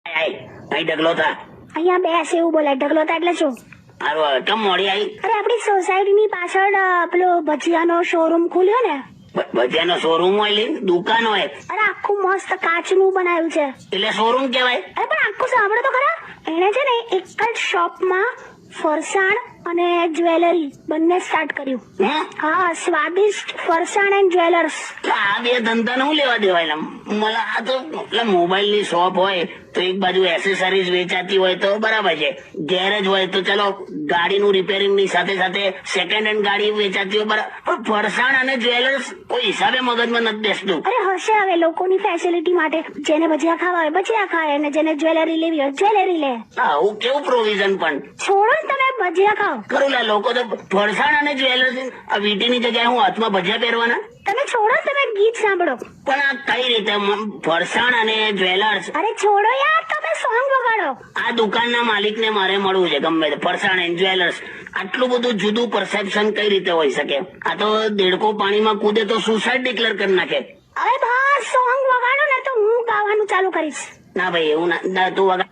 અહીં ઢગલો થા. અહીંયા બેસ એવું બોલાય. ઢગલો થાય એટલે શું? હારું કેમ મોડી આવી? અરે આપડી સોસાયટીની પાછળ પેલો ભજીયાનો શોરૂમ ખુલ્યો ને. ભજીયાનો શોરૂમ હોય લે, દુકાન હોય અરે આખું મસ્ત કાચનું બનાવ્યું છે. એટલે શોરૂમ કહેવાય. અરે પણ આખું સાંભળો તો ખરા. એને છે ને એક જ શોપમાં ફરસાણ અને જ્વેલરી બંને સ્ટાર્ટ કર્યું. હા, સ્વાદિષ્ટ ફરસાણ એન્ડ જ્વેલર્સ. આ બે ધંધા નું લેવા દેવાય? મને આ તો એટલે મોબાઈલ ની શોપ હોય તો એક બાજુ એસેસરીઝ વેચાતી હોય તો બરાબર છે, ગેરેજ હોય તો ચલો ગાડીનું રિપેરિંગ ની સાથે સાથે સેકન્ડ હેન્ડ ગાડી વેચાતી હોય બરાબર, પણ ફરસાણ અને જ્વેલર્સ કોઈ હિસાબે મગજમાં નથી બેસતું. અરે હશે હવે લોકોની ફેસિલિટી માટે. જેને ભજીયા ખાવા હોય ભજીયા ખાય અને જેને જ્વેલરી લેવી હોય જ્વેલરી લે. આવું કેવું પ્રોવિઝન? પણ છોડો ને તમે ભજીયા ખાઓ. ખરું લા, લોકો તો ફરસાણ અને જ્વેલર્સ આ વીટીની જગ્યાએ હું હાથમાં ભજીયા પહેરવાના. તમે છોડો ને, તમે ગીત સાંભળો. પણ આ કઈ રીતે ફરસાણ અને જ્વેલર્સ? અરે છોડો યાર, તમે સોંગ વગાડો. આ દુકાનના માલિકને મારે મળવું છે ગમે તે. ફરસાણ એન્ડ જ્વેલર્સ આટલું બધું જુદું પરસેપ્શન કઈ રીતે હોઈ શકે? આ તો દેડકો પાણીમાં કૂદે તો સુસાઇડ ડિક્લેર કરી નાખે. અરે બસ સોંગ વગાડો ને તો હું ગાવાનું ચાલુ કરીશ. ના ભાઈ એવું ના, તું વગા.